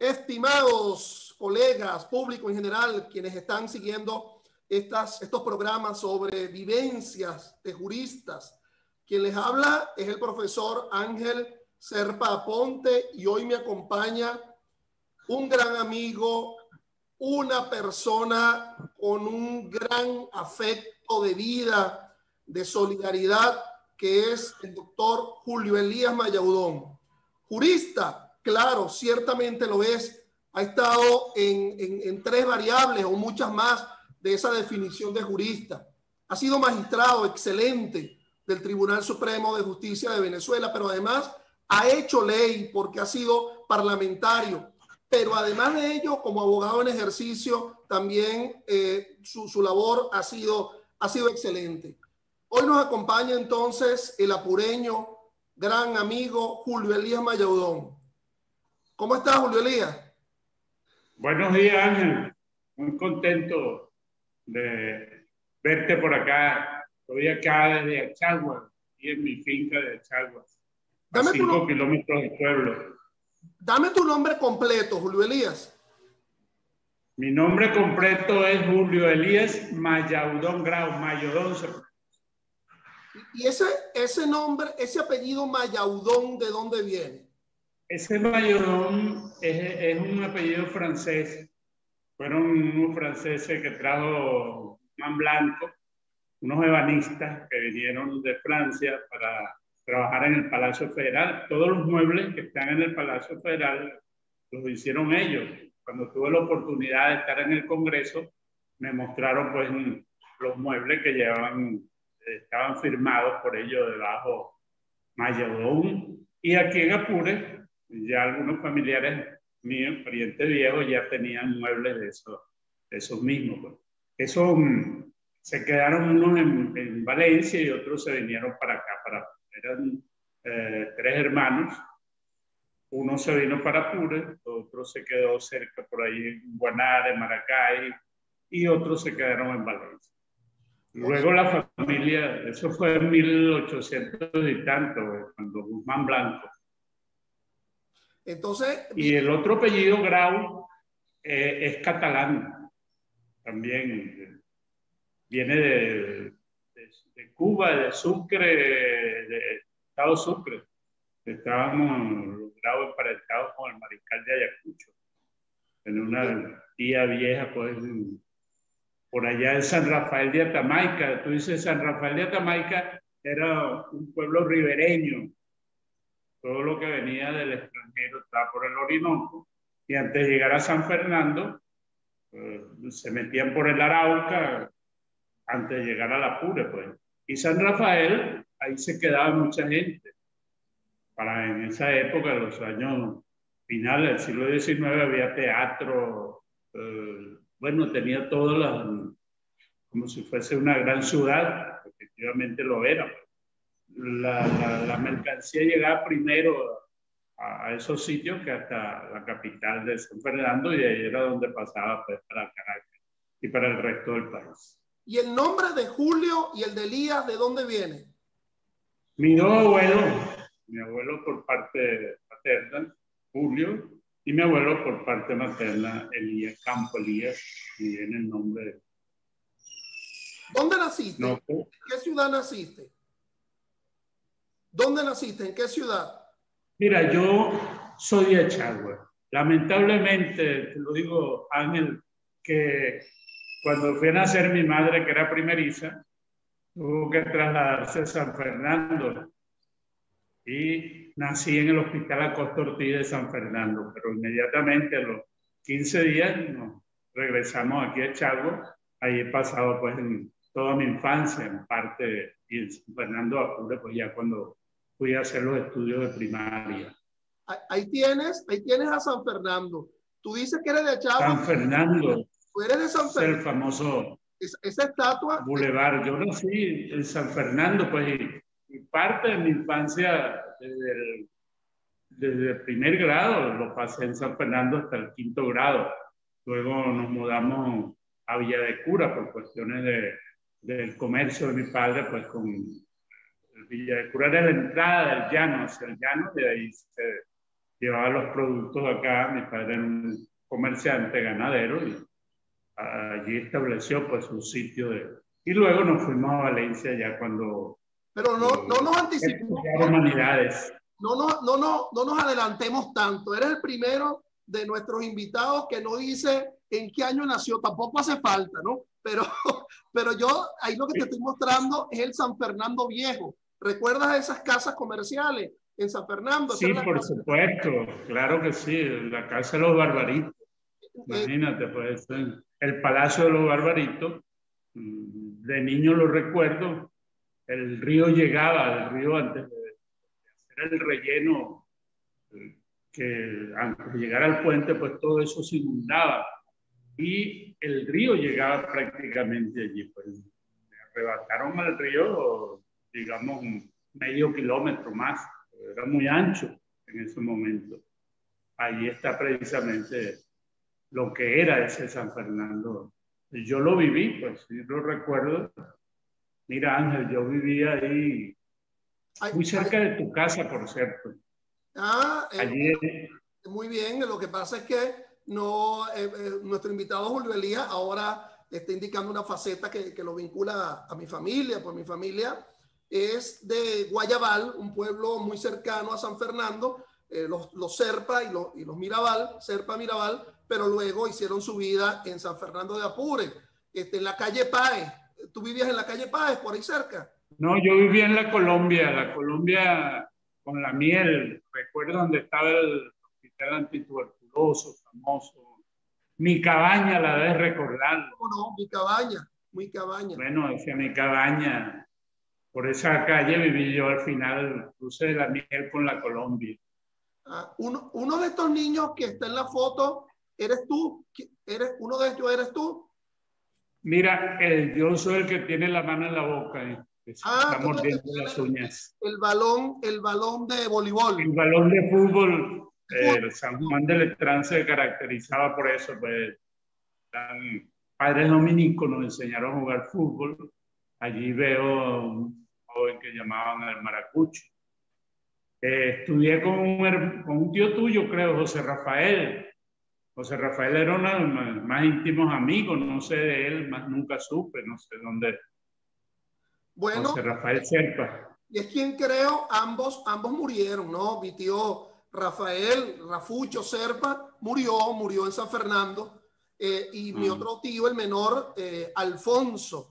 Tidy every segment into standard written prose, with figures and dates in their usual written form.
Estimados colegas, público en general, quienes están siguiendo estos programas sobre vivencias de juristas, quien les habla es el profesor Ángel Serpa Aponte y hoy me acompaña un gran amigo, una persona con un gran afecto de vida, de solidaridad, que es el doctor Julio Elías Mayaudón. Jurista, claro, ciertamente lo es. Ha estado en tres variables o muchas más de esa definición de jurista. Ha sido magistrado excelente del Tribunal Supremo de Justicia de Venezuela, pero además ha hecho ley porque ha sido parlamentario. Pero además de ello, como abogado en ejercicio, también su labor ha sido excelente. Hoy nos acompaña entonces el apureño, gran amigo Julio Elías Mayaudón. ¿Cómo estás, Julio Elías? Buenos días, Ángel. Muy contento de verte por acá. Estoy acá desde Achaguas y en mi finca de Achaguas, a 5 kilómetros del pueblo. Dame tu nombre completo, Julio Elías. Mi nombre completo es Julio Elías Mayaudón Grau, Mayaudón. ¿Y ese nombre, ese apellido Mayaudón, de dónde viene? Ese Mayaudón es un apellido francés. Fueron unos franceses que trajo Man Blanco, unos ebanistas que vinieron de Francia para trabajar en el Palacio Federal. Todos los muebles que están en el Palacio Federal los hicieron ellos. Cuando tuve la oportunidad de estar en el Congreso, me mostraron pues los muebles que estaban firmados por ellos debajo Mayaudón. Y aquí en Apure, ya algunos familiares míos, parientes viejos, ya tenían muebles de esos mismos. Pues. Eso se quedaron unos en Valencia y otros se vinieron para acá. Eran 3 hermanos. Uno se vino para Apure, otro se quedó cerca por ahí en Guanare, Maracay, y otros se quedaron en Valencia. Luego la familia, eso fue en 1800 y tanto, cuando Guzmán Blanco. Entonces, y el otro apellido, Grau, es catalán. También viene de Cuba, de Sucre, de Estado Sucre. Estábamos los Grau emparentados con el mariscal de Ayacucho. En una tía vieja, pues, por allá en San Rafael de Atamaica. Tú dices, San Rafael de Atamaica era un pueblo ribereño. Todo lo que venía del extranjero estaba por el Orinoco, y antes de llegar a San Fernando, se metían por el Arauca antes de llegar a la Apure, pues. Y San Rafael, ahí se quedaba mucha gente. En esa época, en los años finales del siglo XIX, había teatro, bueno, tenía todas como si fuese una gran ciudad, efectivamente lo era. La mercancía llegaba primero a esos sitios que hasta la capital de San Fernando, y de ahí era donde pasaba pues, para Caracas y para el resto del país. ¿Y el nombre de Julio y el de Elías, de dónde viene? Mis dos abuelos, mi abuelo por parte paterna, Julio, y mi abuelo por parte materna, Elías, Campo Elías, y viene el nombre de... ¿Dónde naciste? No, ¿En qué ciudad naciste? ¿Dónde naciste? ¿En qué ciudad? Mira, yo soy de Achagua. Lamentablemente, te lo digo, Ángel, que cuando fui a nacer mi madre, que era primeriza, tuvo que trasladarse a San Fernando. Y nací en el Hospital Acosta Ortiz de San Fernando, pero inmediatamente a los 15 días nos regresamos aquí a Achagua. Ahí he pasado pues en toda mi infancia, en parte, y en San Fernando de Apure, pues ya cuando fui a hacer los estudios de primaria. Ahí tienes a San Fernando. Tú dices que eres de Achagua. San Fernando. Tú eres de San Fernando. Es el famoso esa estatua. Boulevard. Yo nací en San Fernando, pues, y parte de mi infancia desde el primer grado lo pasé en San Fernando hasta el 5º grado. Luego nos mudamos a Villa de Cura por cuestiones del comercio de mi padre, pues con Villa de Cura era la entrada del llano hacia el llano, y de ahí llevaba los productos acá. Mi padre era un comerciante ganadero y allí estableció pues un sitio y luego nos fuimos a Valencia ya cuando Pero no nos anticipemos, estudiar humanidades. no nos adelantemos tanto. Eres el primero de nuestros invitados que no dice en qué año nació. Tampoco hace falta, ¿no? Pero yo ahí lo que te estoy mostrando es el San Fernando Viejo. ¿Recuerdas esas casas comerciales en San Fernando? Sí, por supuesto, claro que sí, la casa de los Barbaritos. Imagínate, pues, el Palacio de los Barbaritos, de niño lo recuerdo, el río llegaba, el río antes de hacer el relleno, que antes de llegar al puente, pues todo eso se inundaba y el río llegaba prácticamente allí. Pues me arrebataron al río, digamos, medio kilómetro más, era muy ancho en ese momento. Allí está precisamente lo que era ese San Fernando. Yo lo viví, pues sí lo recuerdo. Mira, Ángel, yo vivía ahí, muy cerca de tu casa, por cierto. Allí, muy bien, lo que pasa es que no, nuestro invitado Julio Elías ahora está indicando una faceta que lo vincula a mi familia, pues mi familia es de Guayabal, un pueblo muy cercano a San Fernando, los Serpa y los Mirabal, Serpa Mirabal, pero luego hicieron su vida en San Fernando de Apure, en la calle Páez. ¿Tú vivías en la calle Páez, por ahí cerca? No, yo vivía en la Colombia con la miel. Recuerdo donde estaba el hospital antituberculoso famoso. Mi cabaña, la debes recordar. No, mi cabaña, muy cabaña. Bueno, decía mi cabaña. Por esa calle viví yo al final, cruce de la miel con la Colombia. Uno de estos niños que está en la foto, ¿eres tú? ¿Uno de ellos eres tú? Mira, yo soy el que tiene la mano en la boca. Está mordiendo las uñas. El balón de voleibol. El balón de fútbol. El San Juan de Letrán se caracterizaba por eso. Pues, padres dominicos nos enseñaron a jugar fútbol. Allí veo un joven que llamaban el Maracucho. Estudié con un tío tuyo, creo, José Rafael. José Rafael era uno de los más íntimos amigos, no sé de él, más nunca supe, no sé dónde. Bueno, José Rafael Serpa. Y es quien creo, ambos murieron, ¿no? Mi tío Rafael, Rafucho Serpa, murió en San Fernando. Y mi otro tío, el menor, Alfonso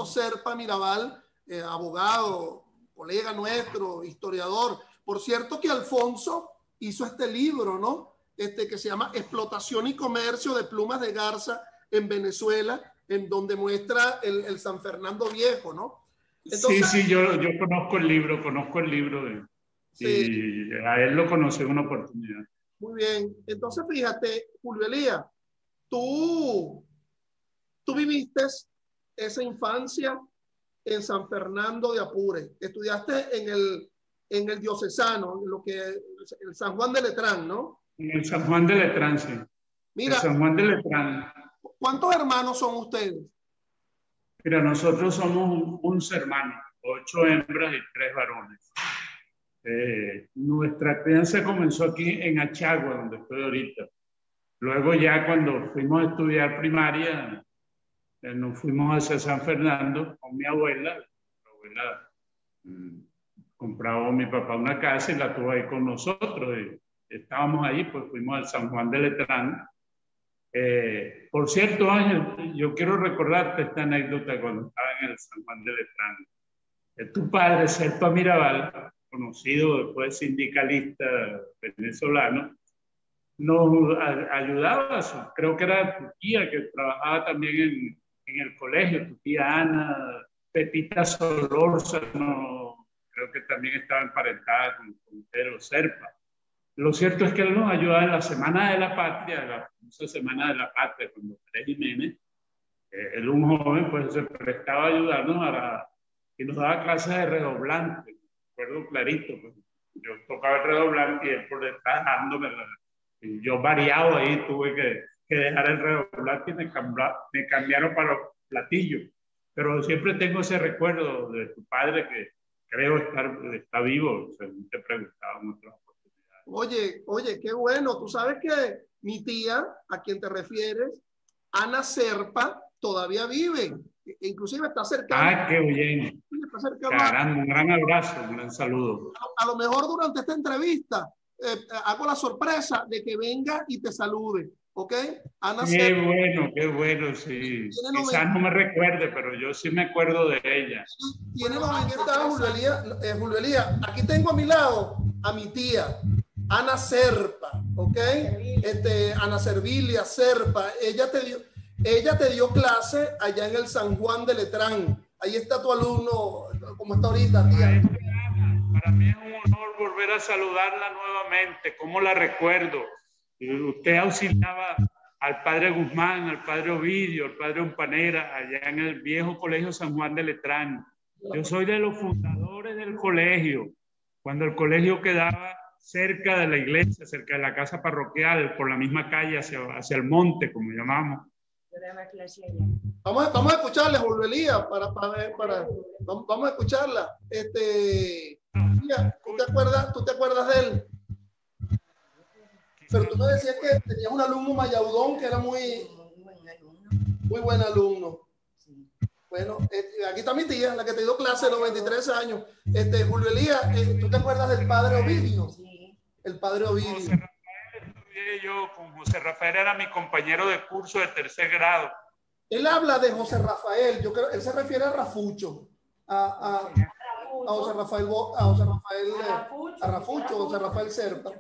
Serpa Mirabal, abogado, colega nuestro, historiador. Por cierto que Alfonso hizo este libro, ¿no? Que se llama Explotación y Comercio de Plumas de Garza en Venezuela, en donde muestra el San Fernando Viejo, ¿no? Entonces, sí, yo conozco el libro sí. Y a él lo conocí en una oportunidad. Muy bien. Entonces, fíjate, Julio Elías, tú viviste esa infancia en San Fernando de Apure. Estudiaste en el diocesano, el San Juan de Letrán, ¿no? En el San Juan de Letrán, sí. Mira, el San Juan de Letrán. ¿Cuántos hermanos son ustedes? Mira, nosotros somos 11 hermanos, 8 hembras y 3 varones. Nuestra crianza comenzó aquí en Achagua, donde estoy ahorita. Luego ya cuando fuimos a estudiar primaria, nos fuimos hacia San Fernando con mi abuela. Mi abuela compraba a mi papá una casa y la tuvo ahí con nosotros. Y estábamos ahí, pues fuimos al San Juan de Letrán. Por cierto, Ángel, yo quiero recordarte esta anécdota cuando estaba en el San Juan de Letrán. Tu padre, Serpa Mirabal, conocido después sindicalista venezolano, nos ayudaba, creo que era tu tía que trabajaba también en el colegio, tu tía Ana, Pepita Solórzano, creo que también estaba emparentada con Pedro Serpa. Lo cierto es que él nos ayudaba en la Semana de la Patria, la famosa Semana de la Patria, cuando Pérez Jiménez, él un joven, pues se prestaba a ayudarnos y nos daba clases de redoblante. Recuerdo clarito, pues, yo tocaba el redoblante y él por detrás dándome. Y yo variado ahí tuve que dejar el redoblante y me cambiaron para los platillos. Pero siempre tengo ese recuerdo de tu padre que creo está vivo, según te preguntaba en otras oportunidades. Oye, qué bueno. Tú sabes que mi tía, a quien te refieres, Ana Serpa, todavía vive. Inclusive está cercana. Ah, qué bien. Está cercano Caramba, un gran abrazo, un gran saludo. a lo mejor durante esta entrevista hago la sorpresa de que venga y te salude. ¿Ok? Ana Serpa. Qué bueno, sí. Tiene Quizás 90, no me recuerde, pero yo sí me acuerdo de ella. tiene 90 Julio Elías. Julio Elías, aquí tengo a mi lado a mi tía, Ana Serpa, ¿ok? Ana Servilia Serpa. Ella te dio clase allá en el San Juan de Letrán. Ahí está tu alumno, como está ahorita, tía. Para mí es un honor volver a saludarla nuevamente. ¿Cómo la recuerdo? Usted auxiliaba al padre Guzmán, al padre Ovidio, al padre Umpanera, allá en el viejo colegio San Juan de Letrán. Yo soy de los fundadores del colegio, cuando el colegio quedaba cerca de la iglesia, cerca de la casa parroquial, por la misma calle hacia el monte, como llamamos. Vamos a escucharle, Julio Elías, vamos a escucharla. Tía, ¿tú te acuerdas de él? Pero tú me decías que tenías un alumno Mayaudón que era muy buen alumno. Bueno, aquí está mi tía, la que te dio clase a los 23 años. Julio Elías, ¿tú te acuerdas del padre Ovidio? Sí. El padre Ovidio. José Rafael, estudié yo con José Rafael, era mi compañero de curso de tercer grado. Él habla de José Rafael, yo creo, él se refiere a Rafucho, a José Rafael, a Rafucho, José Rafael Serpa.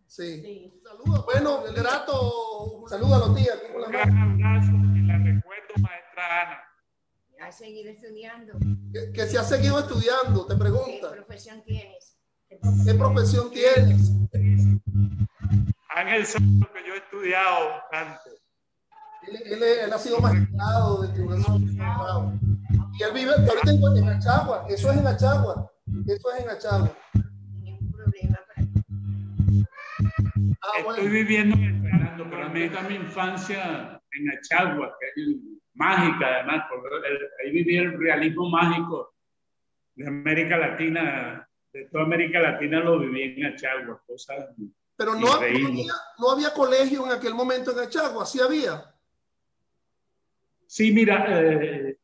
Sí. Saludos, bueno, grato. Salúdalo, tía. Un gran abrazo y la recuerdo, maestra Ana. ¿Has seguido estudiando? Que si has seguido estudiando, te pregunta. ¿Qué profesión tienes? ¿Qué profesión tienes? Ángel Santos, que yo he estudiado bastante. Él ha sido magistrado del Tribunal Supremo. Y él vive ahorita en Achagua. Eso es en Achagua. Ningún problema para ti. Estoy viviendo en Fernando, pero a mí está mi infancia en Achagua, que es mágica además, porque ahí viví el realismo mágico de América Latina, de toda América Latina lo viví en Achagua, cosas. Pero no había colegio en aquel momento en Achagua, ¿sí había? Sí, mira,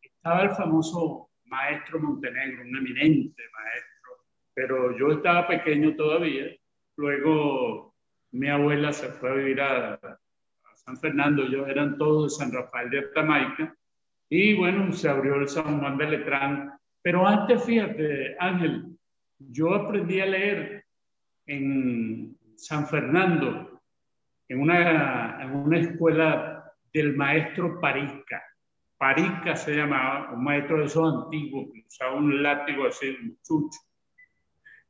estaba el famoso maestro Montenegro, un eminente maestro, pero yo estaba pequeño todavía. Luego mi abuela se fue a vivir a San Fernando, ellos eran todos de San Rafael de Atamaica, y bueno, se abrió el San Juan de Letrán. Pero antes, fíjate, Ángel, yo aprendí a leer en San Fernando, en una escuela del maestro Parisca. Parisca se llamaba, un maestro de esos antiguos, que usaba un látigo así, un chucho.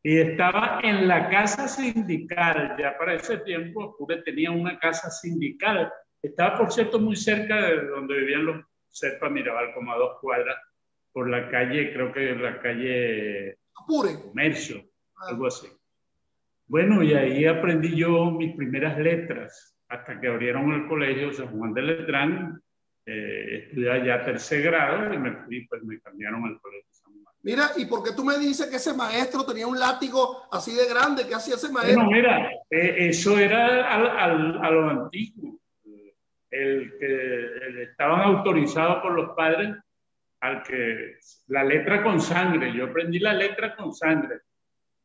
Y estaba en la casa sindical, ya para ese tiempo Apure tenía una casa sindical. Estaba, por cierto, muy cerca de donde vivían los Serpa Mirabal, como a 2 cuadras, por la calle, creo que la calle Apure. Comercio, algo así. Bueno, y ahí aprendí yo mis primeras letras, hasta que abrieron el colegio San Juan de Letrán. Estudié ya tercer grado y me fui, pues me cambiaron al colegio San Juan. Mira, ¿y por qué tú me dices que ese maestro tenía un látigo así de grande? ¿Qué hacía ese maestro? Bueno, mira, eso era a lo antiguo. Estaban autorizados por los padres la letra con sangre. Yo aprendí la letra con sangre.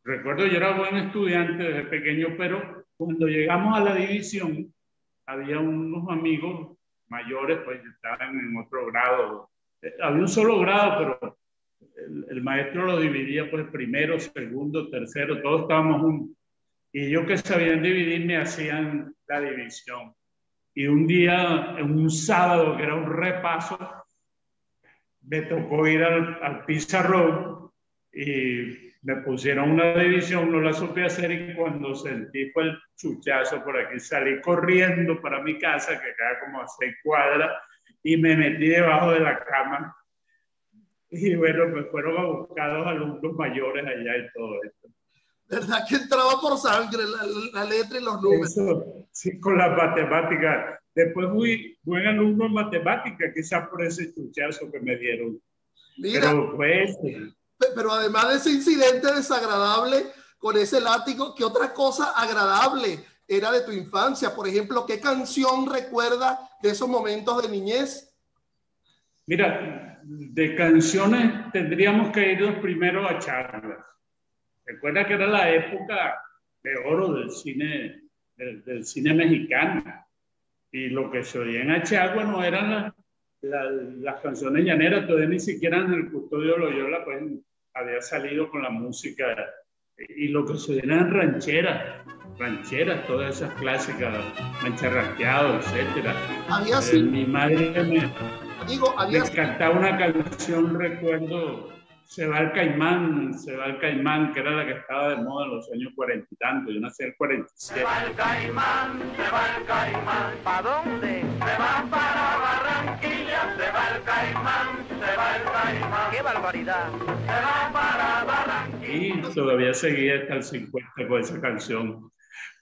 Recuerdo, yo era buen estudiante desde pequeño, pero cuando llegamos a la división, había unos amigos mayores, pues estaban en otro grado. Había un solo grado, pero el maestro lo dividía, pues primero, segundo, tercero, todos estábamos juntos. Y ellos que sabían dividir me hacían la división. Y un día, en un sábado, que era un repaso, me tocó ir al pizarrón y me pusieron una división, no la supe hacer, y cuando sentí fue el chuchazo por aquí, salí corriendo para mi casa, que queda como a 6 cuadras, y me metí debajo de la cama. Y bueno, me fueron a buscar los alumnos mayores allá y todo esto. ¿Verdad que entraba por sangre la letra y los números? Eso, sí, con las matemáticas. Después fui buen alumno en matemáticas, quizás por ese chuchazo que me dieron. Mira, pero pues... Pero además de ese incidente desagradable, con ese látigo. ¿Qué otra cosa agradable era de tu infancia? Por ejemplo, ¿qué canción recuerda de esos momentos de niñez? Mira, de canciones tendríamos que irnos primero a charlas. Recuerda que era la época de oro del cine mexicano. Y lo que se oía en Achagua no eran las canciones llaneras, todavía ni siquiera en el Custodio Loyola pues había salido con la música. Y lo que se oía eran rancheras, todas esas clásicas, Mancharrasqueado, etc. Había sí. Mi madre me cantaba una canción, recuerdo, Se va el caimán, que era la que estaba de moda en los años 40 y tanto. Yo nací en el 47. Se va el caimán, ¿para dónde? Se va para Barranquilla, se va el caimán. ¡Qué barbaridad! Se va para Barranquilla. Y todavía seguía hasta el 50 con esa canción.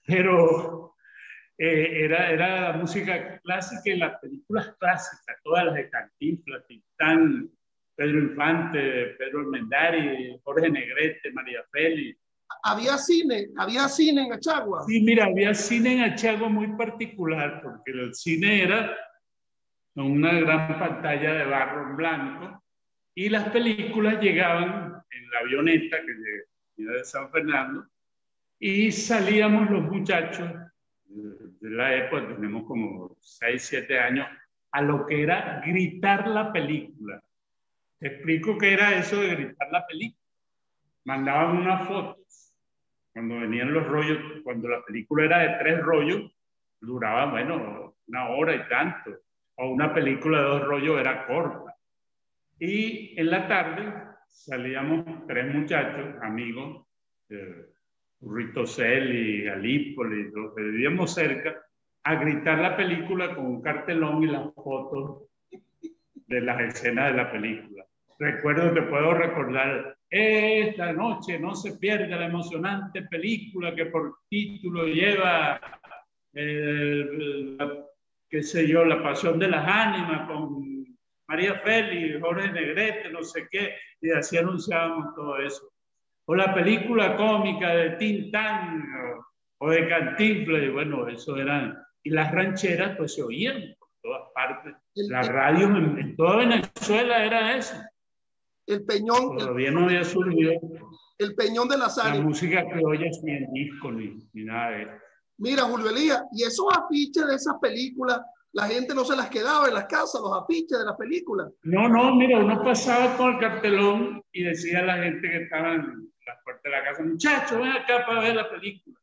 Pero era la música clásica y las películas clásicas, todas las de Cantinflas, Tintán, Pedro Infante, Pedro Armendáriz, Jorge Negrete, María Félix. ¿Había cine en Achagua? Sí, mira, había cine en Achagua muy particular, porque el cine era una gran pantalla de barro en blanco y las películas llegaban en la avioneta que venía de San Fernando y salíamos los muchachos de la época, tenemos como 6, 7 años, a lo que era gritar la película. Te explico qué era eso de gritar la película. Mandaban unas fotos cuando venían los rollos, cuando la película era de 3 rollos, duraba, bueno, 1 hora y tanto. O una película de 2 rollos era corta. Y en la tarde salíamos 3 muchachos, amigos, Rito Celi, Galípoli, los que vivíamos cerca, a gritar la película con un cartelón y las fotos de las escenas de la película. Recuerdo que puedo recordar, esta noche no se pierda la emocionante película que por título lleva, qué sé yo, La Pasión de las Ánimas con María Félix, Jorge Negrete, no sé qué, y así anunciábamos todo eso. O la película cómica de Tintán o de Cantinflas, y bueno, eso eran. Y las rancheras pues se oían por todas partes. La radio en toda Venezuela era eso. El Peñón. Todavía no había surgido el Peñón de las Ánimas. La música criolla sin disco ni nada de eso. Mira, Julio Elías, y esos afiches de esas películas, la gente no se las quedaba en las casas, los afiches de las películas. No, mira, uno pasaba con el cartelón y decía a la gente que estaba en la puerta de la casa, muchachos, ven acá para ver la película.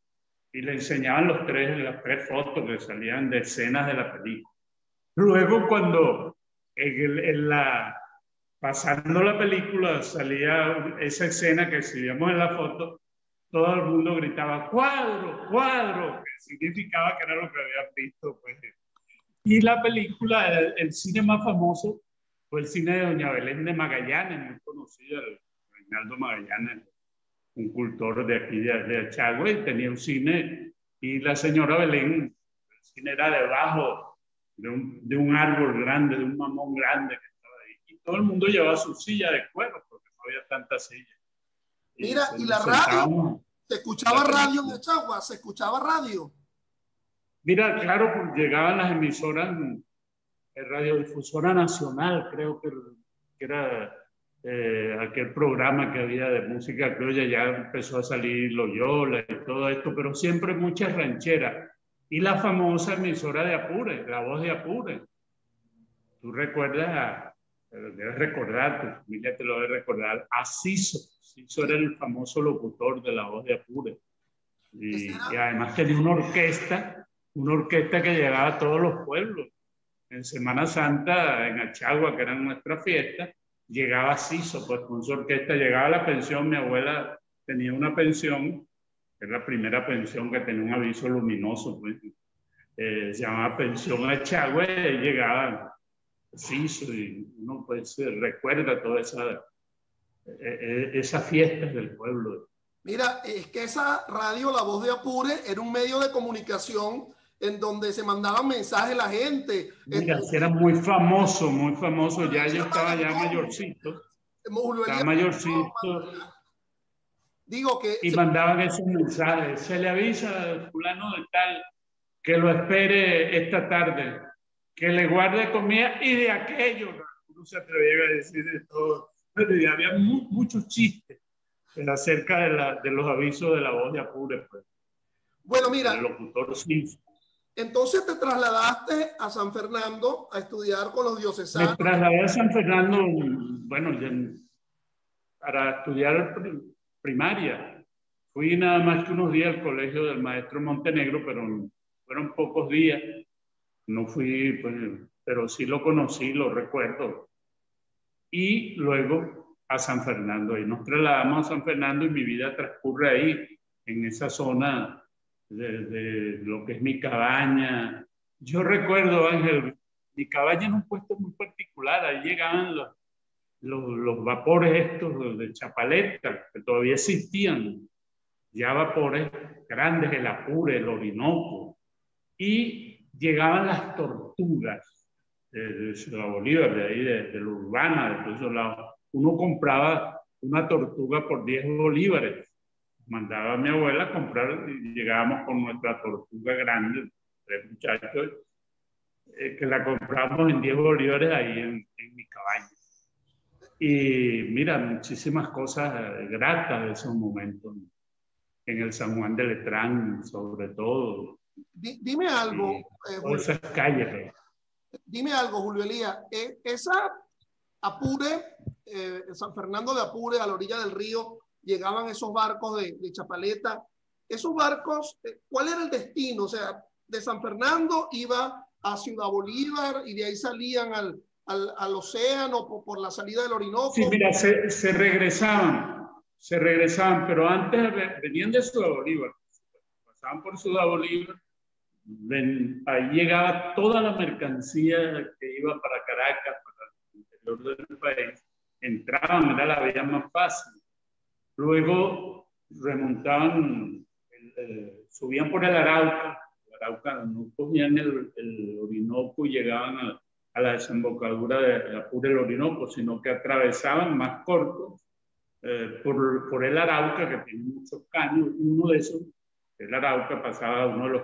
Y le enseñaban las 3 fotos que salían de escenas de la película. Luego, cuando pasando la película salía esa escena que exhibíamos en la foto, todo el mundo gritaba cuadro, cuadro, que significaba que era lo que habían visto. Pues. Y la película, el cine más famoso fue el cine de Doña Belén de Magallanes, muy conocido, el Reinaldo Magallanes, un cultor de aquí de Achagua, y tenía un cine, y la señora Belén, el cine era debajo de un árbol grande, de un mamón grande que estaba ahí, y todo el mundo llevaba su silla de cuero, porque no había tantas sillas. Mira, y la radio, ¿se escuchaba radio en Achagua? ¿Se escuchaba radio? Mira, claro, pues llegaban las emisoras, Radiodifusora Nacional, creo que era aquel programa que había de música criolla, ya empezó a salir Loyola y todo esto, pero siempre muchas rancheras. Y la famosa emisora de Apure, La Voz de Apure. Tú recuerdas, debes recordar, tu familia te lo debe recordar, a Ciso. Ciso era el famoso locutor de La Voz de Apure. Y además tenía una orquesta que llegaba a todos los pueblos. En Semana Santa, en Achagua, que eran nuestras fiestas, llegaba Ciso, pues con su orquesta llegaba la pensión. Mi abuela tenía una pensión, que es la primera pensión que tenía un aviso luminoso, pues, se llamaba Pensión Achagua, y llegaba Ciso, y uno pues recuerda todas esas fiestas del pueblo. Mira, es que esa radio, La Voz de Apure, era un medio de comunicación en donde se mandaban mensajes a la gente. Mira, era muy famoso, ya yo estaba ya mayorcito. Estaba mayorcito. Digo que... Y mandaban esos mensajes. Se le avisa al fulano de tal que lo espere esta tarde, que le guarde comida y de aquello. No se atrevía a decir de todo. Pero y había muchos chistes acerca de los avisos de la voz de Apure. Pues. Bueno, mira. El locutor Simpson. Entonces te trasladaste a San Fernando a estudiar con los diocesanos. Me trasladé a San Fernando, bueno, para estudiar primaria. Fui nada más que unos días al colegio del maestro Montenegro, pero fueron pocos días. No fui, pues, pero sí lo conocí, lo recuerdo. Y luego a San Fernando. Y nos trasladamos a San Fernando y mi vida transcurre ahí, en esa zona de lo que es mi cabaña. Yo recuerdo, Ángel, mi cabaña en un puesto muy particular. Ahí llegaban los vapores estos de Chapaleta, que todavía existían. Ya vapores grandes, el Apure, el Orinoco. Y llegaban las tortugas de Ciudad Bolívar, de ahí, de la Urbana, de todos esos lados. Uno compraba una tortuga por 10 bolívares. Mandaba a mi abuela a comprar y llegábamos con nuestra tortuga grande, 3 muchachos, que la compramos en 10 bolívares ahí en mi cabaña. Y mira, muchísimas cosas gratas de esos momentos. En el San Juan de Letrán, sobre todo. Dime algo, Julio. Esas calles. Dime algo, Julio Elías. Esa Apure, San Fernando de Apure, a la orilla del río, llegaban esos barcos de Chapaleta. Esos barcos, ¿cuál era el destino? O sea, de San Fernando iba a Ciudad Bolívar y de ahí salían al océano por la salida del Orinoco. Sí, mira, se regresaban, pero antes venían de Ciudad Bolívar, pasaban por Ciudad Bolívar, ahí llegaba toda la mercancía que iba para Caracas, para el interior del país, entraban, era la vía más fácil. Luego remontaban, subían por el Arauca, no cogían el Orinoco y llegaban a la desembocadura de Apure del Orinoco, sino que atravesaban más cortos por el Arauca, que tiene muchos caños, y uno de esos, el Arauca, pasaba uno de los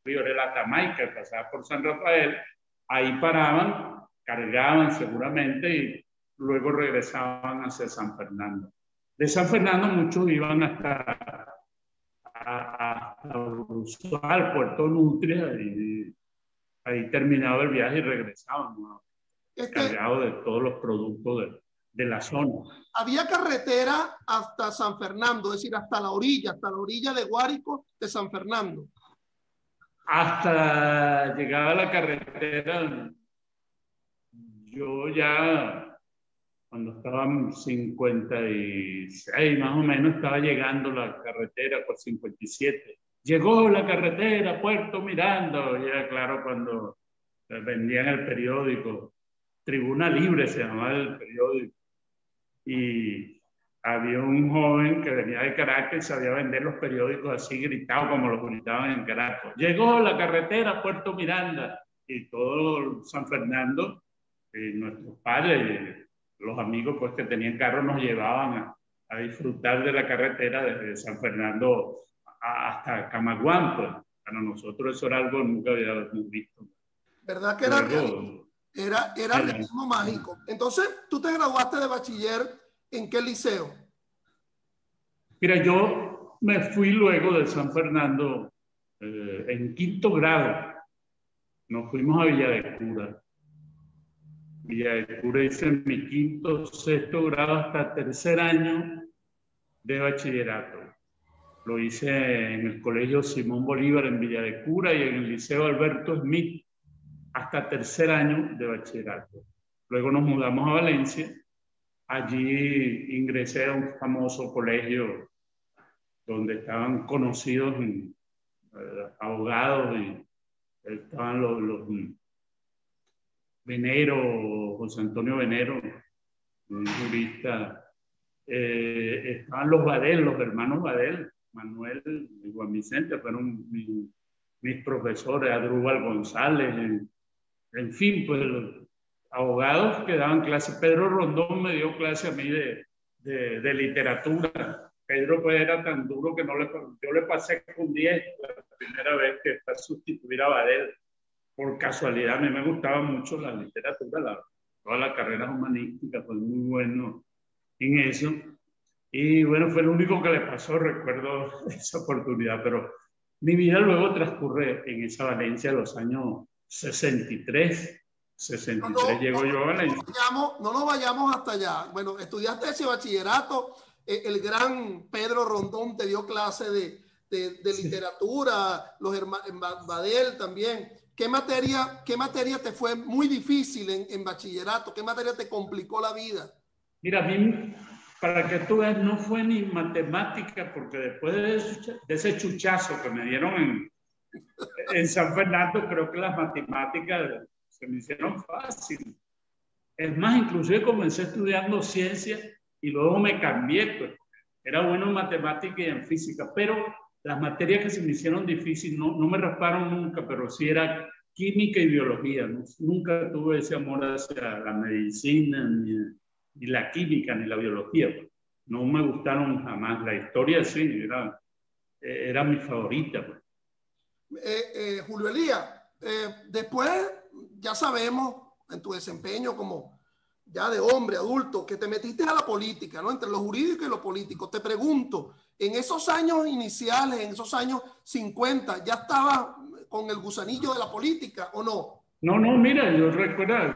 ríos de la Tamaica, pasaba por San Rafael, ahí paraban, cargaban seguramente y luego regresaban hacia San Fernando. De San Fernando muchos iban hasta Usual, Puerto Nutria, y ahí terminaba el viaje y regresaban, ¿no? Cargados de todos los productos de la zona. Había carretera hasta San Fernando, es decir, hasta la orilla de Guárico de San Fernando. Hasta llegada a la carretera, yo ya, cuando estaba en 56 más o menos, estaba llegando la carretera por 57. Llegó la carretera, Puerto Miranda, y era claro cuando vendían el periódico, Tribuna Libre se llamaba el periódico, y había un joven que venía de Caracas y sabía vender los periódicos así, gritado como los gritaban en Caracas. Llegó la carretera Puerto Miranda, y todo San Fernando, y nuestros padres, los amigos pues que tenían carro nos llevaban a disfrutar de la carretera desde San Fernando hasta Camaguán, pues. Para nosotros eso era algo que nunca habíamos visto. ¿Verdad que era realismo mágico? Entonces, ¿tú te graduaste de bachiller en qué liceo? Mira, yo me fui luego de San Fernando en 5º grado. Nos fuimos a Villa de Cura. Villa de Cura hice mi 5º, 6º grado hasta 3er año de bachillerato. Lo hice en el Colegio Simón Bolívar en Villa de Cura y en el Liceo Alberto Smith hasta 3er año de bachillerato. Luego nos mudamos a Valencia. Allí ingresé a un famoso colegio donde estaban conocidos abogados y estaban los Venero, José Antonio Venero, un jurista. Estaban los Badel, los hermanos Badel, Manuel y Juan Vicente, fueron mis profesores, Adrúbal González, en fin, pues los abogados que daban clase. Pedro Rondón me dio clase a mí de literatura, Pedro pues era tan duro que yo le pasé con 10 la primera vez que fue a sustituir a Badel. Por casualidad, a mí me gustaba mucho la literatura, toda la carrera humanística, fue muy bueno en eso. Y bueno, fue lo único que le pasó, recuerdo esa oportunidad, pero mi vida luego transcurre en esa Valencia, los años 63. 63 llego yo a Valencia. No nos vayamos hasta allá. Bueno, estudiaste ese bachillerato, el gran Pedro Rondón te dio clase de literatura, los hermanos Badel también. ¿Qué materia te fue muy difícil en bachillerato? ¿Qué materia te complicó la vida? Mira, a mí, para que tú veas, no fue ni matemática, porque después de ese chuchazo que me dieron en San Fernando, creo que las matemáticas se me hicieron fácil. Es más, inclusive comencé estudiando ciencias y luego me cambié, pues. Era bueno en matemática y en física, pero las materias que se me hicieron difíciles no me rasparon nunca, pero sí era química y biología. Nunca tuve ese amor hacia la medicina, ni la química, ni la biología. No me gustaron jamás. La historia sí, era mi favorita. Julio Elías, después ya sabemos en tu desempeño como ya de hombre adulto que te metiste a la política, ¿no? Entre lo jurídico y lo político. Te pregunto, en esos años iniciales, en esos años 50, ¿ya estabas con el gusanillo de la política o no? No, mira, yo recuerdo,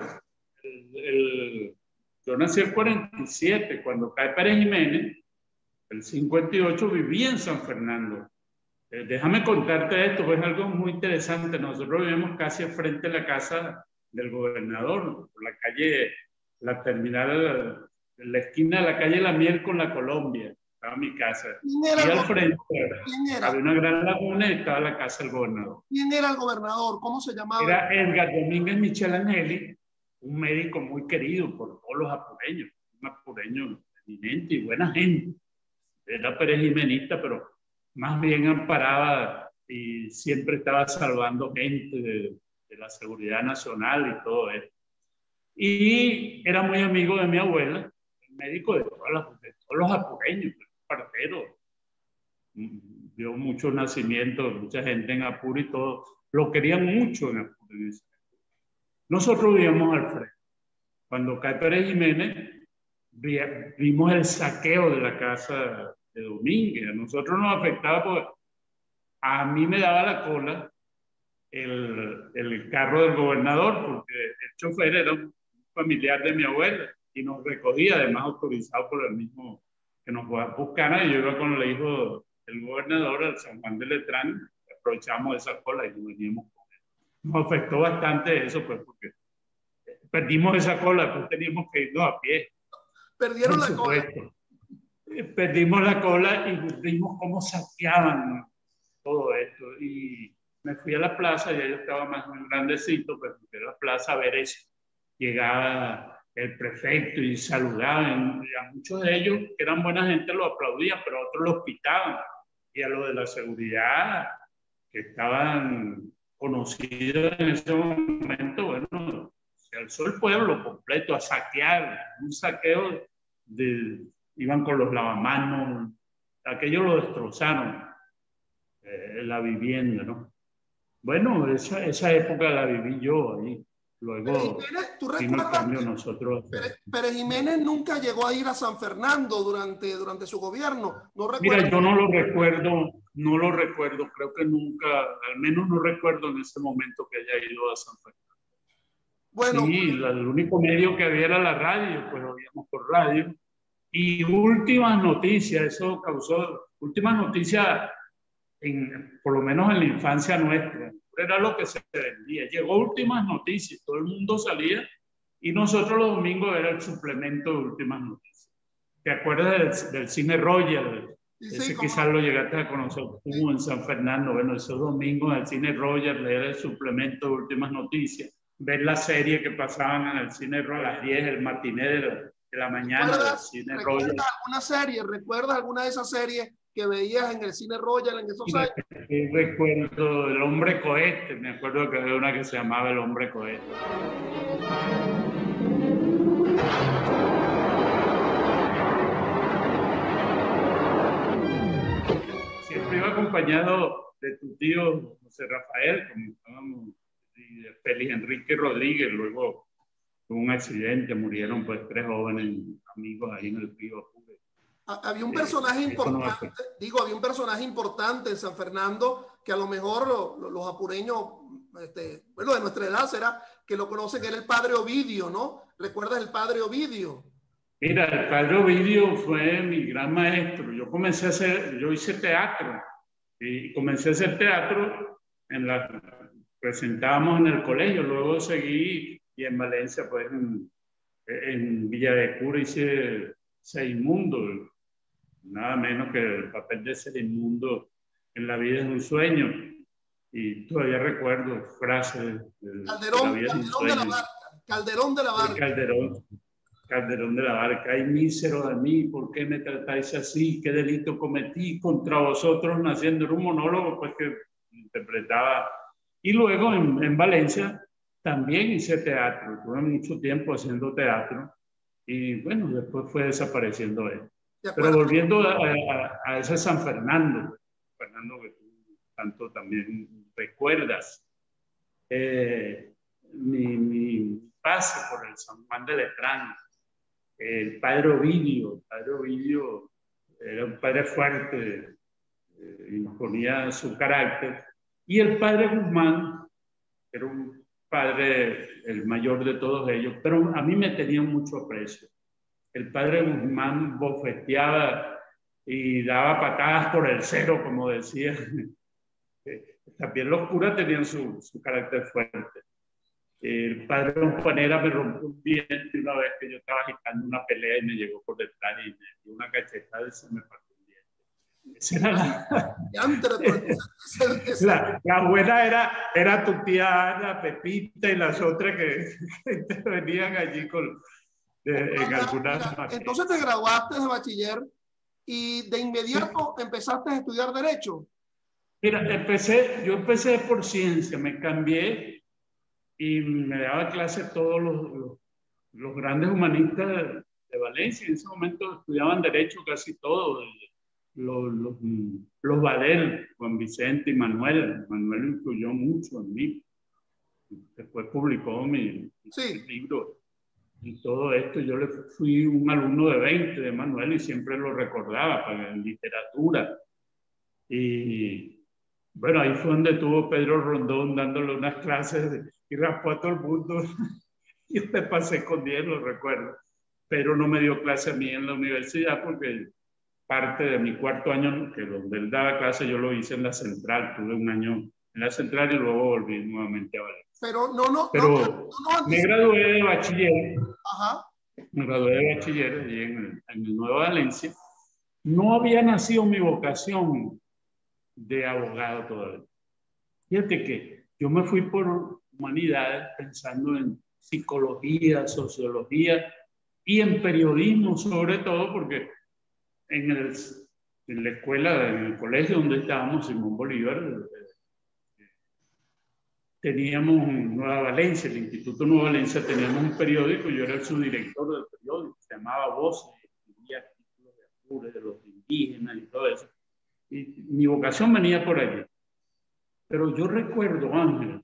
yo nací en 47, cuando cae Pérez Jiménez, el 58 vivía en San Fernando. Déjame contarte esto, es algo muy interesante. Nosotros vivimos casi frente a la casa del gobernador, por la calle, la terminal, en la esquina de la calle La Miel con la Colombia, estaba mi casa. Y al frente había una gran laguna y estaba la casa del gobernador. ¿Quién era el gobernador? ¿Cómo se llamaba? Era Edgar Domínguez Michelanelli, un médico muy querido por todos los apureños, un apureño eminente y buena gente. Era perejimenista, pero más bien amparaba y siempre estaba salvando gente de la seguridad nacional y todo eso. Y era muy amigo de mi abuela, médico de todos los apureños, partero. Vio muchos nacimientos, mucha gente en Apure y todo. Lo querían mucho en Apure. Nosotros vivíamos al frente. Cuando cae Pérez Jiménez, vimos el saqueo de la casa de Domínguez. A nosotros nos afectaba porque a mí me daba la cola el carro del gobernador, porque el chofer era un familiar de mi abuela y nos recogía, además autorizado por el mismo que nos buscara, y yo iba con el hijo del gobernador al San Juan de Letrán, aprovechamos esa cola y nos veníamos con él. Nos afectó bastante eso, pues, porque perdimos esa cola, pues teníamos que irnos a pie. Perdieron la cola. Perdimos la cola y vimos cómo saqueaban todo esto. Y me fui a la plaza, ya yo estaba más grandecito, pero fui a la plaza a ver eso. Llegaba el prefecto y saludaban, y a muchos de ellos, que eran buena gente, lo aplaudían, pero a otros los pitaban. Y a los de la seguridad, que estaban conocidos en ese momento, bueno, se alzó el pueblo completo a saquear, un saqueo iban con los lavamanos, aquello lo destrozaron, la vivienda, ¿no? Bueno, esa época la viví yo ahí. Luego, ¿tú recuerdas que nosotros... Pérez Jiménez nunca llegó a ir a San Fernando durante su gobierno? ¿No recuerdo? Mira, yo no lo recuerdo, creo que nunca, al menos no recuerdo en ese momento que haya ido a San Fernando. Bueno, sí, el único medio que había era la radio, pues lo oíamos por radio. Y últimas noticias, eso causó últimas noticias, por lo menos en la infancia nuestra. Era lo que se vendía. Llegó últimas noticias, todo el mundo salía y nosotros los domingos era el suplemento de últimas noticias. ¿Te acuerdas del cine Royal? Sí, ese quizás lo llegaste a conocer tú en San Fernando. Bueno, esos domingos el cine Royal era el suplemento de últimas noticias. Ver la serie que pasaban en el cine Royal a las 10, el matiné de la mañana del cine Royal. ¿Recuerdas alguna de esas series que veías en el cine Royal en esos años? Recuerdo El Hombre Cohete, me acuerdo que había una que se llamaba El Hombre Cohete. acompañado de tu tío José Rafael, como estábamos, y de Félix Enrique Rodríguez. Luego tuvo un accidente, murieron pues 3 jóvenes amigos ahí en el río Apure. Había un personaje importante, había un personaje importante en San Fernando que a lo mejor los apureños, bueno, de nuestra edad será, que lo conocen, que era el padre Ovidio, ¿no? ¿Recuerdas el padre Ovidio? Mira, el padre Ovidio fue mi gran maestro. Yo hice teatro y comencé a hacer teatro presentábamos en el colegio, luego seguí y en Valencia, pues en Villa de Cura hice Seismundo, nada menos que el papel de Seismundo en La vida es un sueño. Y todavía recuerdo frases de Calderón de la Barca. Calderón de la Barca. Calderón de la Barca. Ay, mísero de mí, ¿por qué me tratáis así? ¿Qué delito cometí contra vosotros naciendo? Era un monólogo pues, que interpretaba. Y luego en Valencia también hice teatro. Tuve mucho tiempo haciendo teatro. Y bueno, después fue desapareciendo él. Pero volviendo a ese San Fernando, Fernando, que tú tanto también recuerdas, mi pase por el San Juan de Letrán, el padre Ovidio era un padre fuerte, imponía su carácter, y el padre Guzmán era un padre, el mayor de todos ellos, pero a mí me tenía mucho aprecio. El padre Guzmán bofeteaba y daba patadas por el cero, como decía. También los curas tenían su carácter fuerte. El padre Juanera me rompió un diente una vez que yo estaba agitando una pelea y me llegó por detrás y me dio una cachetada y se me partió un diente. Esa era la buena era tu tía Ana, Pepita y las otras que venían allí en algunas... Entonces te graduaste de bachiller y de inmediato empezaste a estudiar Derecho. Mira, yo empecé por ciencia, me cambié y me daba clase todos los grandes humanistas de Valencia. En ese momento estudiaban Derecho casi todos, los Badel, Juan Vicente y Manuel. Manuel influyó mucho en mí. Después publicó mi libro y todo esto. Yo fui un alumno de 20 de Manuel y siempre lo recordaba en literatura. Y bueno, ahí fue donde tuvo Pedro Rondón dándole unas clases y raspó a todo el mundo. Yo me pasé con 10, lo recuerdo. Pero no me dio clase a mí en la universidad porque parte de mi 4º año, que donde él daba clase, yo lo hice en la Central. Tuve un año en la Central y luego volví nuevamente a Valencia. Pero me gradué de bachiller. Ajá. Me gradué de bachiller allí en el Nueva Valencia. No había nacido mi vocación de abogado todavía. Fíjate que yo me fui por humanidades pensando en psicología, sociología y en periodismo sobre todo, porque en la escuela, en el colegio donde estábamos, Simón Bolívar, teníamos Nueva Valencia, el Instituto Nueva Valencia, teníamos un periódico, yo era el subdirector del periódico, se llamaba Voces, escribía artículos de Apure, de los indígenas y todo eso. Y mi vocación venía por allí. Pero yo recuerdo, Ángel,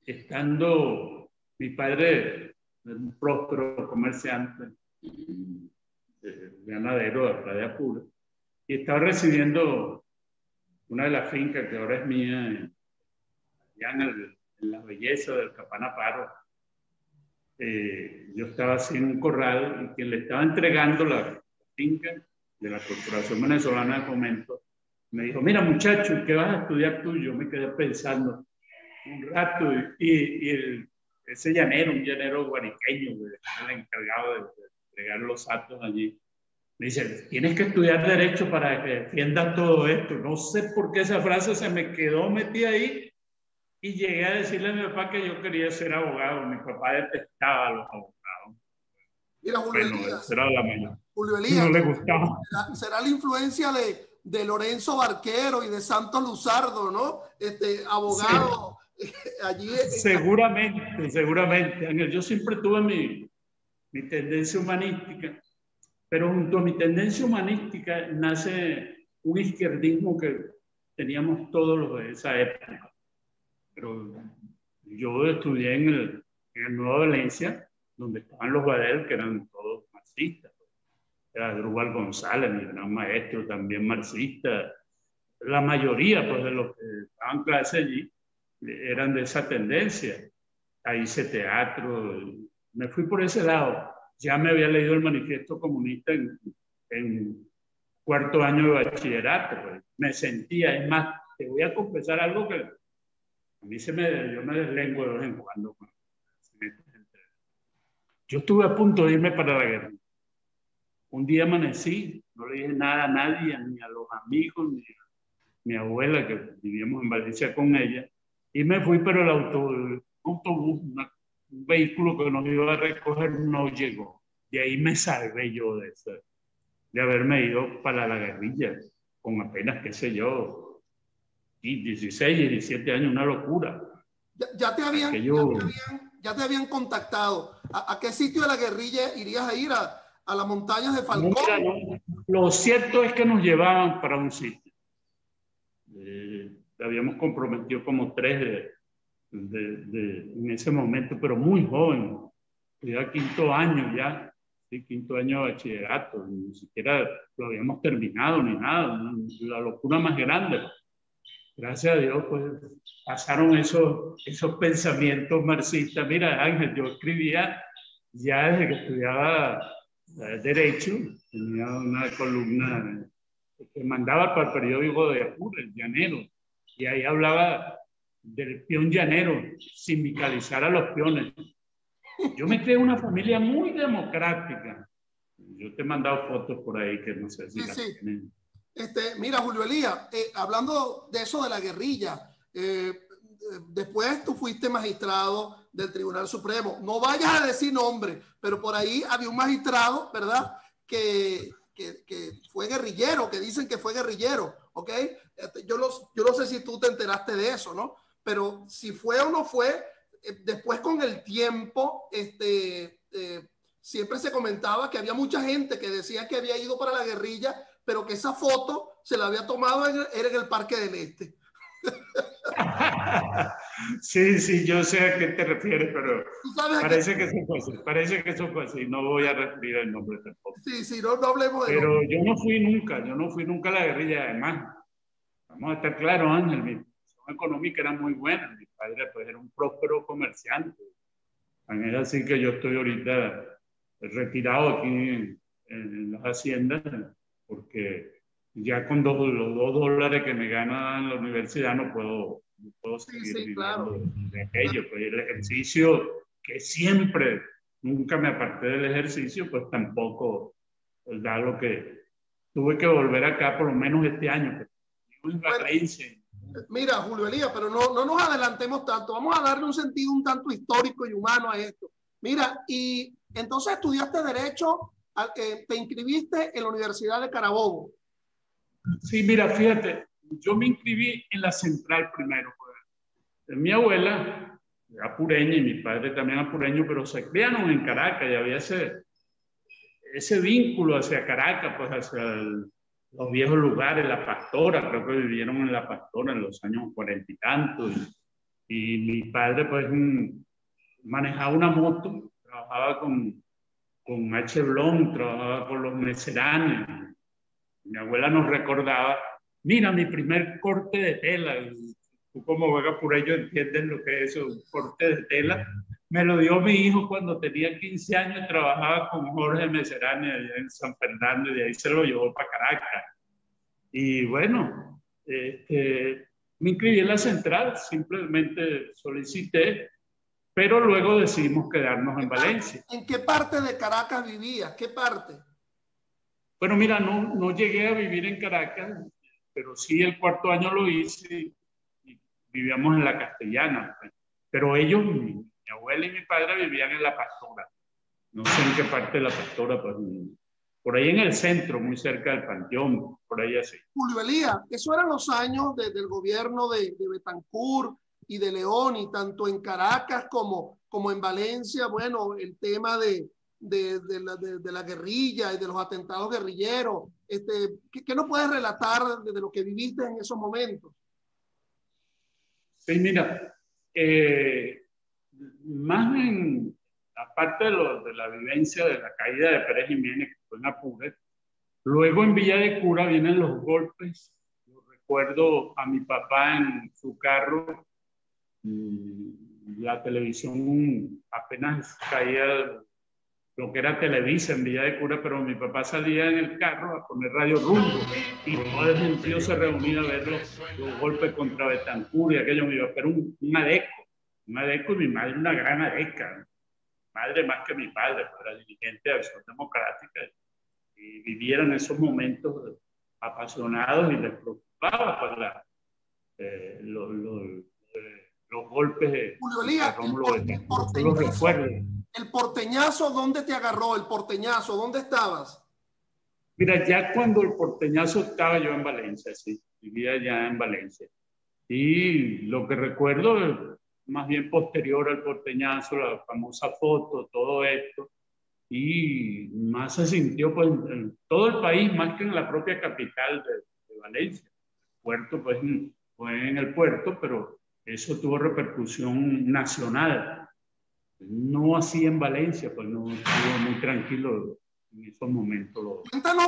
estando mi padre, un próspero comerciante de ganadero de Playa Apure, y estaba recibiendo una de las fincas que ahora es mía, allá en la belleza del Capanaparo. Yo estaba así en un corral y quien le estaba entregando la finca de la Corporación Venezolana de Fomento, me dijo, mira muchacho, ¿qué vas a estudiar tú? Yo me quedé pensando un rato y ese llanero, un llanero guariqueño, el encargado de entregar los actos allí, me dice, tienes que estudiar Derecho para que defiendas todo esto. No sé por qué esa frase se me quedó metida ahí y llegué a decirle a mi papá que yo quería ser abogado. Mi papá detestaba a los abogados. Mira, Julio Elías. Era la mañana. Julio Elías, no le gustaba. ¿Será la influencia de Lorenzo Barquero y de Santos Luzardo, ¿no? Abogado sí. Allí. Seguramente. Ángel, yo siempre tuve mi tendencia humanística, pero junto a mi tendencia humanística nace un izquierdismo que teníamos todos los de esa época. Pero yo estudié en el Nueva Valencia, donde estaban los Badel, que eran todos marxistas. Era Drubal González, mi gran maestro, también marxista. La mayoría pues, de los que daban clase allí eran de esa tendencia. Ahí hice teatro, me fui por ese lado. Ya me había leído el Manifiesto Comunista en cuarto año de bachillerato. Pues. Me sentía, es más, te voy a confesar algo que a mí yo me deslengo de vez en cuando. Yo estuve a punto de irme para la guerra. Un día amanecí, no le dije nada a nadie, ni a los amigos, ni a mi abuela, que vivíamos en Valencia con ella, y me fui, pero el autobús, un vehículo que nos iba a recoger no llegó. De ahí me salvé yo de haberme ido para la guerrilla, con apenas, qué sé yo, 16, 17 años, una locura. Ya te habían contactado. ¿A qué sitio de la guerrilla irías a ir? ¿A las montañas de Falcón? No. Lo cierto es que nos llevaban para un sitio. Habíamos comprometido como 3 en ese momento, pero muy joven. Ya quinto año ya, sí, quinto año de bachillerato. Ni siquiera lo habíamos terminado ni nada. La locura más grande. Gracias a Dios, pues pasaron esos pensamientos marxistas. Mira, Ángel, yo escribía ya desde que estudiaba Derecho, tenía una columna que mandaba para el periódico de Apure, el Llanero, y ahí hablaba del peón llanero, sindicalizar a los peones. Yo me creé una familia muy democrática. Yo te he mandado fotos por ahí que no sé si las tienen. Mira, Julio Elías, hablando de eso de la guerrilla, después tú fuiste magistrado del Tribunal Supremo. No vayas a decir nombre, pero por ahí había un magistrado, ¿verdad?, que fue guerrillero, que dicen que fue guerrillero, ¿ok? Yo no sé si tú te enteraste de eso, ¿no? Pero si fue o no fue, después con el tiempo, siempre se comentaba que había mucha gente que decía que había ido para la guerrilla, pero que esa foto se la había tomado era en el Parque del Este. Sí, yo sé a qué te refieres, pero parece que eso fue así, no voy a referir el nombre tampoco. Sí, no hablemos de pero yo no fui nunca a la guerrilla. Además, vamos a estar claros, Ángel, mi situación económica era muy buena, mi padre pues era un próspero comerciante, es así que yo estoy ahorita retirado aquí en las haciendas, porque ya con los $2 que me gana en la universidad no puedo seguir viviendo de aquello. Pues el ejercicio, que siempre, nunca me aparté del ejercicio, pues tampoco, pues, da lo que tuve que volver acá por lo menos este año. Mira, Julio Elías, pero no nos adelantemos tanto. Vamos a darle un sentido un tanto histórico y humano a esto. Mira, y entonces estudiaste Derecho, te inscribiste en la Universidad de Carabobo. Sí, mira, fíjate, yo me inscribí en la Central primero. Pues. Mi abuela apureña y mi padre también apureño, pero se criaron en Caracas y había ese vínculo hacia Caracas, pues hacia los viejos lugares, La Pastora, creo que vivieron en La Pastora en los años 40 y tantos. Y mi padre pues manejaba una moto, trabajaba con H. Blom, trabajaba con los Meseranes. Mi abuela nos recordaba, mira, mi primer corte de tela. Tú como vaga por ello entiendes lo que es un corte de tela. Me lo dio mi hijo cuando tenía 15 años, trabajaba con Jorge Meserane allá en San Fernando y de ahí se lo llevó para Caracas. Y bueno, me inscribí en la Central, simplemente solicité, pero luego decidimos quedarnos en Valencia. ¿En qué parte de Caracas vivías? ¿Qué parte? Bueno, mira, no llegué a vivir en Caracas, pero sí el cuarto año lo hice y vivíamos en La Castellana. Pero ellos, mi abuela y mi padre vivían en La Pastora. No sé en qué parte de La Pastora, pues por ahí en el centro, muy cerca del Panteón, por ahí así. Julio Elías, esos eran los años del gobierno de Betancur y de León, y tanto en Caracas como en Valencia, bueno, el tema de de la guerrilla y de los atentados guerrilleros. ¿Qué nos puedes relatar de lo que viviste en esos momentos? Sí, mira, aparte de la vivencia de la caída de Pérez Jiménez, que fue en Apure, luego en Villa de Cura vienen los golpes. Yo recuerdo a mi papá en su carro, la televisión apenas caía, lo que era Televisa en Villa de Cura, pero mi papá salía en el carro a poner Radio Rumbo y todo el gentío se reunía a ver los golpes contra Betancur y aquello. Mi papá era un adeco, y mi madre una gran adeca, madre más que mi padre, era dirigente de Acción Democrática y vivieron esos momentos apasionados y les preocupaba pues, los golpes de Julio Elías, Rómulo Betancourt. Los recuerdo. ¿El porteñazo dónde te agarró? ¿El porteñazo dónde estabas? Mira, ya cuando el porteñazo estaba yo en Valencia, sí, vivía ya en Valencia. Y lo que recuerdo es más bien posterior al porteñazo, la famosa foto, todo esto. Y más se sintió pues, en todo el país, más que en la propia capital de Valencia. El puerto, pues, fue en el puerto, pero eso tuvo repercusión nacional. No así en Valencia, pues no estuvo muy tranquilo en esos momentos. Cuéntanos,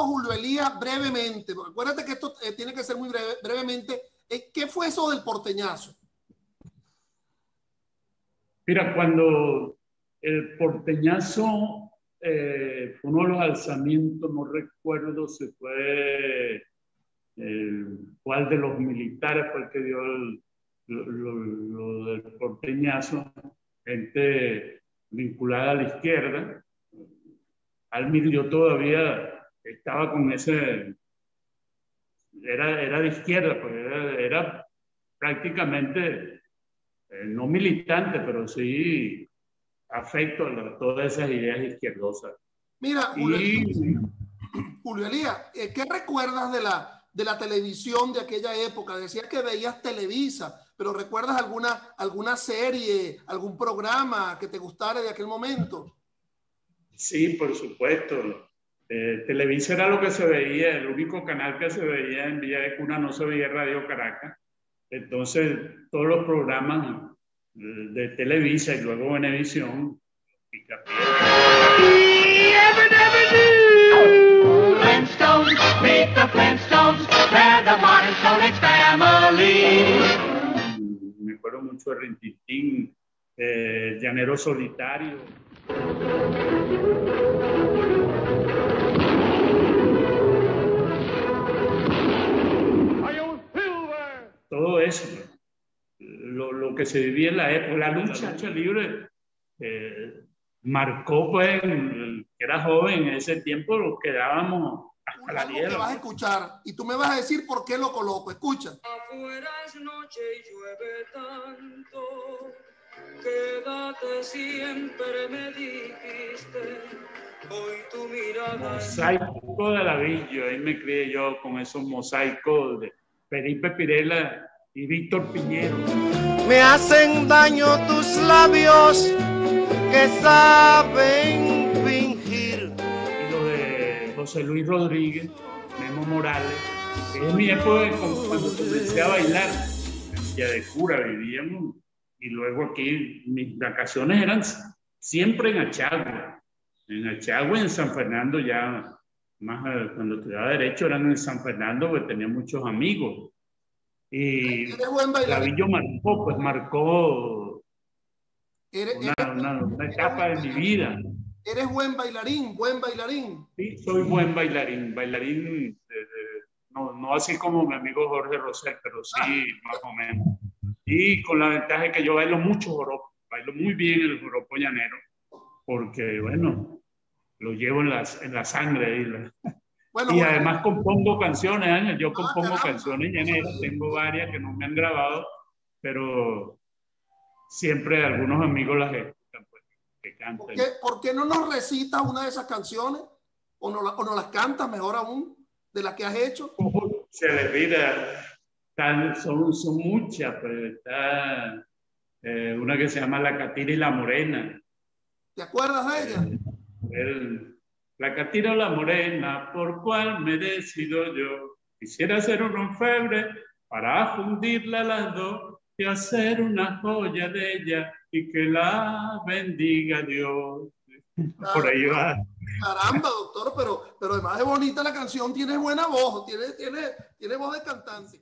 Julio Elías, brevemente, porque acuérdate que esto tiene que ser muy brevemente. ¿Qué fue eso del porteñazo? Mira, cuando el porteñazo fue uno de los alzamientos, no recuerdo si fue cuál de los militares fue el que dio lo del porteñazo, gente vinculada a la izquierda. Almir yo todavía estaba con ese, era de izquierda, pues era prácticamente no militante, pero sí afecto a todas esas ideas izquierdosas. Mira, Julio Elías, ¿qué recuerdas de la televisión de aquella época? Decías que veías Televisa, pero ¿recuerdas alguna serie, algún programa que te gustara de aquel momento? Sí, por supuesto. Televisa era lo que se veía, el único canal que se veía en Villa de Cura, no se veía Radio Caracas. Entonces, todos los programas de Televisa y luego Venevisión. Flintstones, meet the Flintstones, they're the Flintstone family. Me acuerdo mucho de Rintintín, Llanero Solitario. Todo eso, lo que se vivía en la época, la lucha libre marcó, pues, que era joven en ese tiempo, lo quedábamos hasta la 10. Te vas a escuchar y tú me vas a decir por qué lo coloco. Escucha. Afuera es noche y llueve tanto, quédate siempre, me dijiste. Hoy tu mirada. Mosaico de Lavillo, ahí me crié yo con esos mosaicos de Felipe Pirela y Víctor Piñero. Me hacen daño tus labios que saben fingir. Y lo de José Luis Rodríguez, Memo Morales, que es mi época cuando comencé a bailar. En Villa de Cura vivíamos y luego aquí mis vacaciones eran siempre en Achagua. En Achagua, en San Fernando, ya más cuando estudiaba Derecho eran en San Fernando, porque tenía muchos amigos. Y Lavillo marcó una etapa de mi vida. Eres buen bailarín. Sí, soy buen bailarín. No así como mi amigo Jorge Rosell, pero sí, más o menos. Y con la ventaja de que yo bailo mucho joropo, bailo muy bien el joropo llanero, porque, bueno, lo llevo en la sangre. Y además compongo canciones, Ángel. Yo compongo canciones llaneras, tengo varias que no me han grabado, pero siempre algunos amigos las escuchan, pues, que cantan. ¿Por qué no nos recitas una de esas canciones? ¿O no las cantas, mejor aún, de las que has hecho? Se les olvida. Son muchas, pero está una que se llama La Catira y la Morena. ¿Te acuerdas de ella? La catira o la morena, por cuál me decido yo. Quisiera hacer un orfebre para fundirla a las dos y hacer una joya de ella y que la bendiga Dios. Por ahí va. Caramba, doctor, pero además es bonita la canción, tiene buena voz, tiene voz de cantante.